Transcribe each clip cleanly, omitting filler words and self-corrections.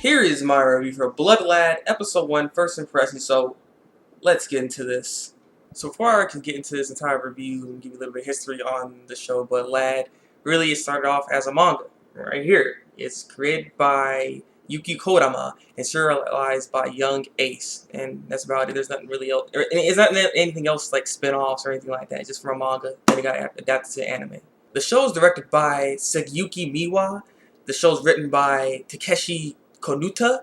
Here is my review for Blood Lad, Episode 1, First Impression, so let's get into this. So before I can get into this entire review and give you a little bit of history on the show Blood Lad, really it started off as a manga, right here. It's created by Yuki Kodama and serialized by Young Ace, and that's about it. There's nothing really else, it's not anything else like spin-offs or anything like that, it's just from a manga, then it got adapted to anime. The show is directed by Sugiyuki Miwa, the show's written by Takeshi Konuta,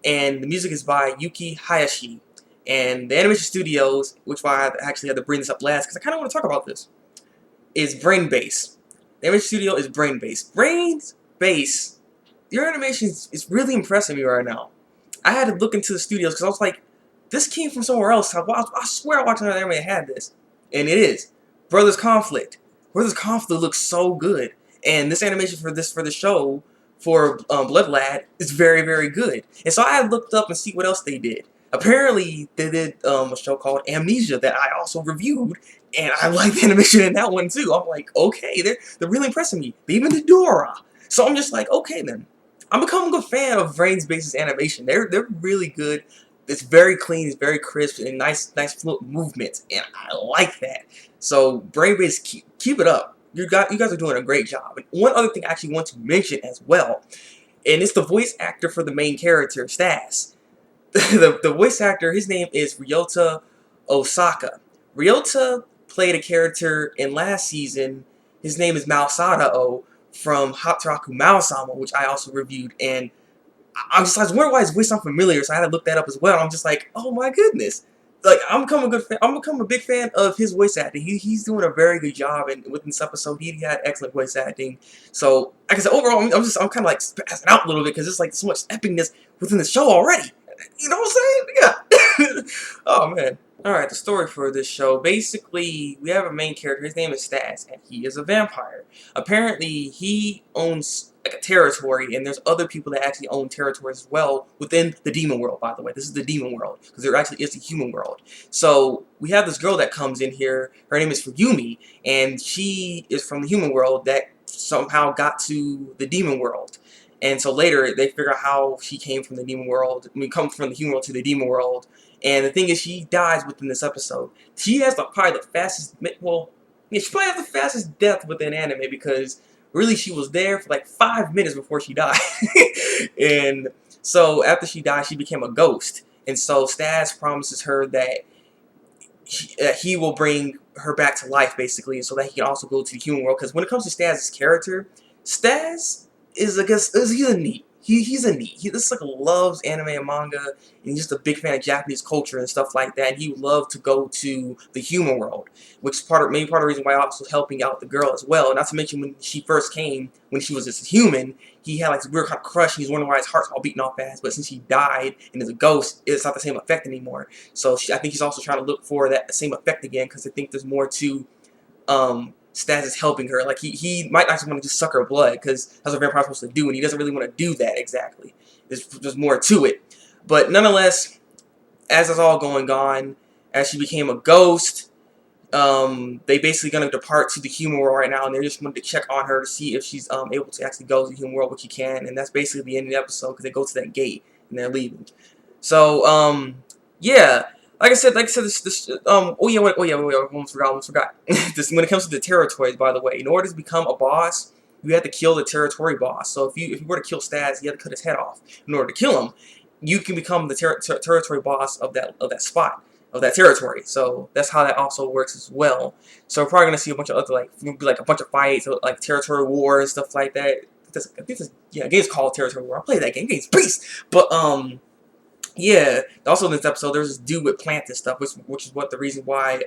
and the music is by Yuki Hayashi. And the animation studios, which why I actually had to bring this up last, because I kind of want to talk about this, is Brainbase. The animation studio is Brainbase. Brainbase, your animation is really impressing me right now. I had to look into the studios because I was like, this came from somewhere else. I swear I watched another anime that had this. And it is. Brothers Conflict. Brothers Conflict looks so good. And this animation for the show, for Blood Lad, is very, very good. And so I looked up and see what else they did. Apparently, they did a show called Amnesia that I also reviewed, and I like the animation in that one too. I'm like, okay, they're really impressing me. They even did Dora. So I'm just like, okay then. I'm becoming a fan of Brainbase's animation. They're really good. It's very clean, it's very crisp, and nice fluid movements, and I like that. So Brainbase, keep it up. You guys are doing a great job. And one other thing I actually want to mention as well, and it's the voice actor for the main character, Stas. The voice actor, his name is Ryota Osaka. Ryota played a character in last season. His name is Mao Sadao from Hataraku Mao-sama, which I also reviewed. And I was wondering why his voice sounded familiar, so I had to look that up as well. I'm just like, oh my goodness. Like, I'm becoming a big fan of his voice acting. He's doing a very good job, and within this episode, he had excellent voice acting. So, like I said, overall, I'm kind of like passing out a little bit because there's like so much epicness within the show already. You know what I'm saying? Yeah. Oh man. Alright, the story for this show. Basically, we have a main character. His name is Stas, and he is a vampire. Apparently, he owns like a territory, and there's other people that actually own territories as well within the demon world, by the way. This is the demon world, because there actually is a human world. So, we have this girl that comes in here. Her name is Fuyumi, and she is from the human world that somehow got to the demon world. And so later, they figure out how she came from the demon world. I mean, come from the human world to the demon world. And the thing is, she dies within this episode. She has probably the fastest, well, yeah, she probably has the fastest death within anime because really she was there for like 5 minutes before she died. And so after she died, she became a ghost. And so Stas promises her that he will bring her back to life, basically, so that he can also go to the human world. Because when it comes to Stas' character, Stas is, I guess, he's a neat. He's a neat. He just like loves anime and manga, and he's just a big fan of Japanese culture and stuff like that. And he would love to go to the human world, which is maybe part of the reason why also helping out the girl as well. Not to mention when she first came, when she was just a human, he had like this weird kind of crush. And he's wondering why his heart's all beating off fast. But since he died and is a ghost, it's not the same effect anymore. So I think he's also trying to look for that same effect again because I think there's more to Stas is helping her. Like, he might actually want to just suck her blood, because that's what vampires are supposed to do, and he doesn't really want to do that exactly. There's more to it. But nonetheless, as it's all going on, as she became a ghost, they basically going to depart to the human world right now, and they just wanted to check on her to see if she's able to actually go to the human world, which she can, and that's basically the end of the episode, because they go to that gate, and they're leaving. So, yeah. Like I said, almost forgot. This, when it comes to the territories, by the way, in order to become a boss, you have to kill the territory boss. So if you were to kill Stas, you have to cut his head off. In order to kill him, you can become the territory boss of that spot, of that territory. So that's how that also works as well. So we're probably gonna see a bunch of other like a bunch of fights, like territory war and stuff like that. I think this, yeah, a game's called Territory War. I played that game. Game's beast, but yeah, also in this episode, there's this dude with plant and stuff, which is what the reason why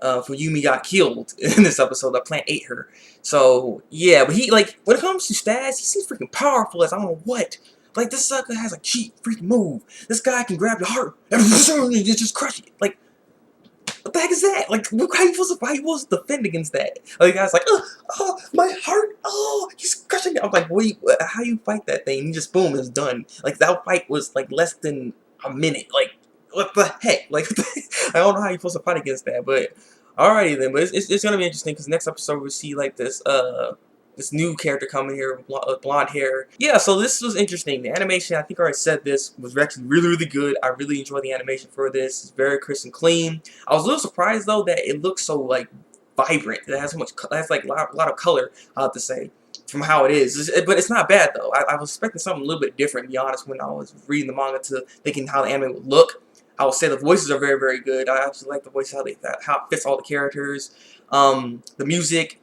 Fuyumi got killed in this episode. The plant ate her. So yeah, but he, like, when it comes to Stas, he seems freaking powerful as I don't know what. Like, this sucker has a cheap freaking move. This guy can grab your heart and just crush it. Like, what the heck is that? Like, how you supposed to defend against that? Like, the guy's like, oh, my heart, oh, he's crushing it. I'm like, wait, how you fight that thing? He just, boom, it's done. Like, that fight was, like, less than a minute. Like, what the heck? Like, I don't know how you're supposed to fight against that, but alrighty then. But it's gonna be interesting, because next episode we'll see, like, this, this new character coming here with blonde hair. Yeah, so this was interesting. The animation, I think I already said this, was actually really, really good. I really enjoyed the animation for this. It's very crisp and clean. I was a little surprised though that it looks so like vibrant. It has so much, it has like a lot of color, I have to say, from how it is. But it's not bad though. I was expecting something a little bit different, to be honest, when I was reading the manga to thinking how the anime would look. I would say the voices are very, very good. I actually like the voices, how it fits all the characters. The music.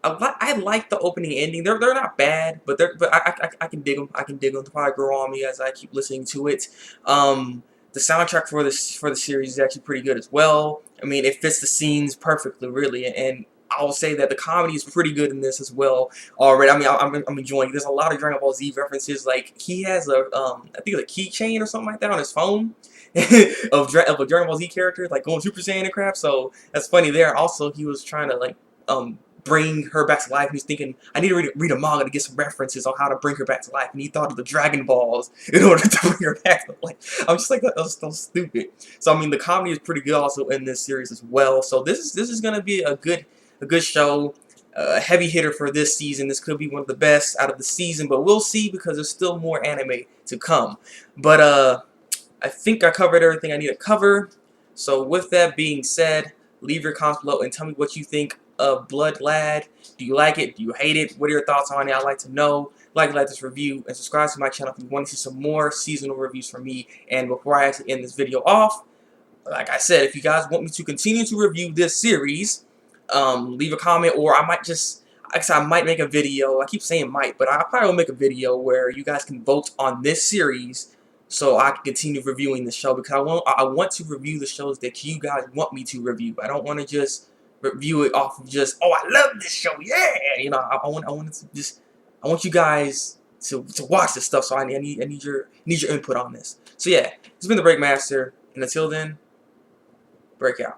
I like the opening and ending. They're not bad, but I can dig them. I can dig them. They'll probably grow on me as I keep listening to it. The soundtrack for the series is actually pretty good as well. I mean, it fits the scenes perfectly, really, and I will say that the comedy is pretty good in this as well. Already, I mean, I'm enjoying. There's a lot of Dragon Ball Z references. Like he has a I think it's a keychain or something like that on his phone of a Dragon Ball Z character, like going Super Saiyan and crap. So that's funny there. Also, he was trying to like bring her back to life, and he's thinking, I need to read a manga to get some references on how to bring her back to life, and he thought of the Dragon Balls in order to bring her back to life. I'm just like, that was so stupid. So I mean, the comedy is pretty good also in this series as well. So this is gonna be a good show, a heavy hitter for this season. This could be one of the best out of the season, but we'll see because there's still more anime to come. But I think I covered everything I need to cover. So with that being said, leave your comments below and tell me what you think of Blood Lad. Do you like it? Do you hate it? What are your thoughts on it? I'd like to know. Like this review and subscribe to my channel if you want to see some more seasonal reviews from me. And before I actually end this video off, like I said, if you guys want me to continue to review this series, leave a comment, or I might just, like I said, I might make a video. I keep saying might, but I probably will make a video where you guys can vote on this series so I can continue reviewing the show, because I want to review the shows that you guys want me to review. I don't want to just review it off of just, oh, I love this show, yeah. You know, I want you guys to watch this stuff. So I need your input on this. So yeah, it's been the Breakmaster, and until then, break out.